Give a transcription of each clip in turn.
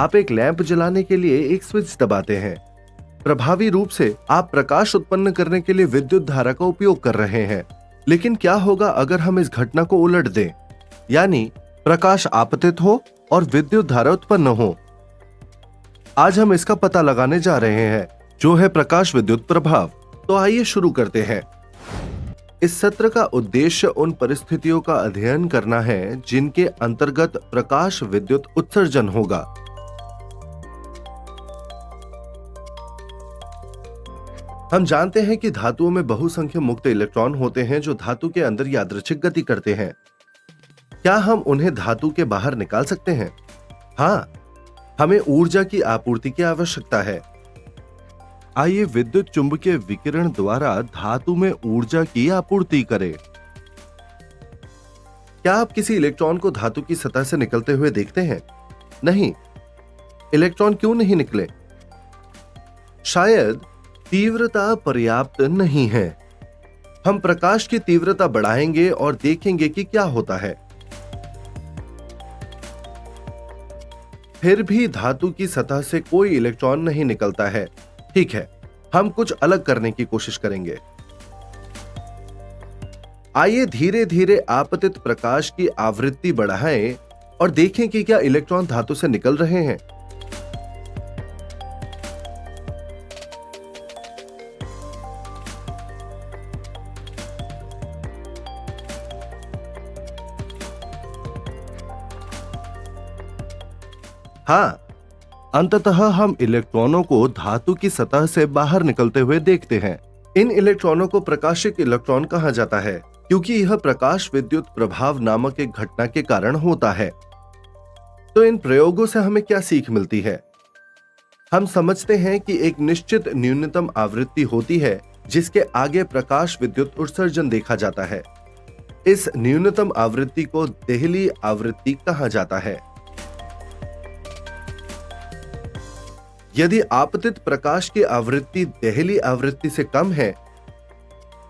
आप एक लैंप जलाने के लिए एक स्विच दबाते हैं। प्रभावी रूप से आप प्रकाश उत्पन्न करने के लिए विद्युत धारा का उपयोग कर रहे हैं। लेकिन क्या होगा अगर हम इस घटना को उलट दें, यानी प्रकाश आपतित हो और विद्युत धारा उत्पन्न हो? आज हम इसका पता लगाने जा रहे हैं, जो है प्रकाश विद्युत प्रभाव। तो आइए शुरू करते हैं। इस सत्र का उद्देश्य उन परिस्थितियों का अध्ययन करना है जिनके अंतर्गत प्रकाश विद्युत उत्सर्जन होगा। हम जानते हैं कि धातुओं में बहुसंख्य मुक्त इलेक्ट्रॉन होते हैं जो धातु के अंदर यादृच्छिक गति करते हैं। क्या हम उन्हें धातु के बाहर निकाल सकते हैं? हाँ, हमें ऊर्जा की आपूर्ति की आवश्यकता है। आइए विद्युत चुंबकीय विकिरण द्वारा धातु में ऊर्जा की आपूर्ति करें। क्या आप किसी इलेक्ट्रॉन को धातु की सतह से निकलते हुए देखते हैं? नहीं। इलेक्ट्रॉन क्यों नहीं निकले? शायद तीव्रता पर्याप्त नहीं है। हम प्रकाश की तीव्रता बढ़ाएंगे और देखेंगे कि क्या होता है। फिर भी धातु की सतह से कोई इलेक्ट्रॉन नहीं निकलता है। ठीक है, हम कुछ अलग करने की कोशिश करेंगे। आइए धीरे धीरे आपतित प्रकाश की आवृत्ति बढ़ाएं और देखें कि क्या इलेक्ट्रॉन धातु से निकल रहे हैं। हाँ, अंततः हम इलेक्ट्रॉनों को धातु की सतह से बाहर निकलते हुए देखते हैं। इन इलेक्ट्रॉनों को प्रकाशिक इलेक्ट्रॉन कहा जाता है, क्योंकि यह प्रकाश विद्युत प्रभाव नामक एक घटना के कारण होता है। तो इन प्रयोगों से हमें क्या सीख मिलती है? हम समझते हैं कि एक निश्चित न्यूनतम आवृत्ति होती है जिसके आगे प्रकाश विद्युत उत्सर्जन देखा जाता है। इस न्यूनतम आवृत्ति को देहली आवृत्ति कहा जाता है। यदि आपतित प्रकाश की आवृत्ति देहली आवृत्ति से कम है,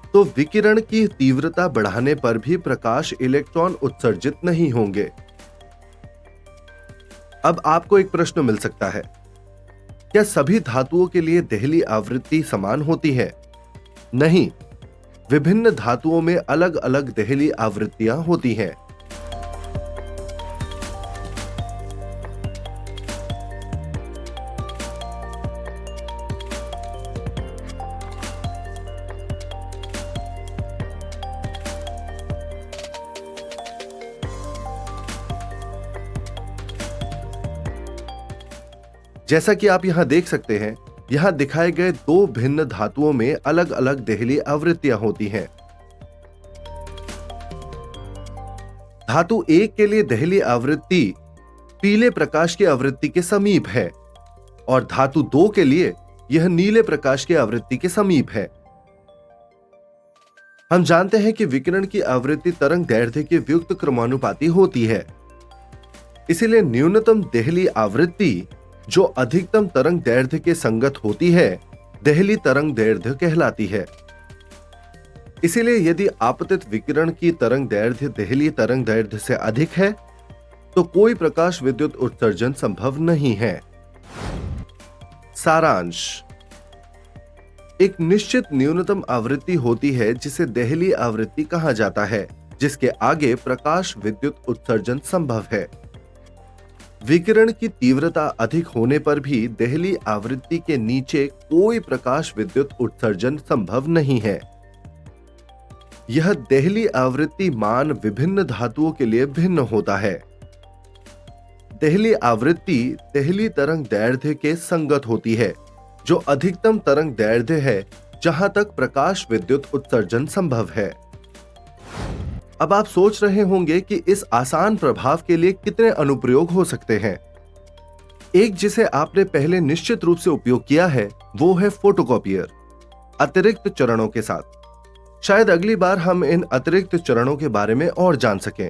तो विकिरण की तीव्रता बढ़ाने पर भी प्रकाश इलेक्ट्रॉन उत्सर्जित नहीं होंगे। अब आपको एक प्रश्न मिल सकता है, क्या सभी धातुओं के लिए देहली आवृत्ति समान होती है? नहीं, विभिन्न धातुओं में अलग अलग देहली आवृत्तियां होती हैं। जैसा कि आप यहां देख सकते हैं, यहां दिखाए गए दो भिन्न धातुओं में अलग अलग देहली आवृत्तियां होती हैं। धातु 1 के लिए देहली आवृत्ति पीले प्रकाश की आवृत्ति के समीप है और धातु 2 के लिए यह नीले प्रकाश की आवृत्ति के समीप है। हम जानते हैं कि विकिरण की आवृत्ति तरंग दैर्ध्य के व्युक्त क्रमानुपाती होती है। इसीलिए न्यूनतम देहली आवृत्ति जो अधिकतम तरंग दैर्ध्य के संगत होती है, देहली तरंग दैर्ध्य कहलाती है। इसीलिए यदि आपतित विकिरण की तरंग दैर्ध्य देहली तरंग दैर्ध्य से अधिक है, तो कोई प्रकाश विद्युत उत्सर्जन संभव नहीं है। सारांश: एक निश्चित न्यूनतम आवृत्ति होती है जिसे देहली आवृत्ति कहा जाता है, जिसके आगे प्रकाश विद्युत उत्सर्जन संभव है। विकिरण की तीव्रता अधिक होने पर भी देहली आवृत्ति के नीचे कोई प्रकाश विद्युत उत्सर्जन संभव नहीं है। यह देहली आवृत्ति मान विभिन्न धातुओं के लिए भिन्न होता है। देहली आवृत्ति देहली तरंग दैर्ध्य के संगत होती है, जो अधिकतम तरंग दैर्ध्य है जहां तक प्रकाश विद्युत उत्सर्जन संभव है। अब आप सोच रहे होंगे कि इस आसान प्रभाव के लिए कितने अनुप्रयोग हो सकते हैं। एक जिसे आपने पहले निश्चित रूप से उपयोग किया है वो है फोटोकॉपियर, अतिरिक्त चरणों के साथ। शायद अगली बार हम इन अतिरिक्त चरणों के बारे में और जान सकें।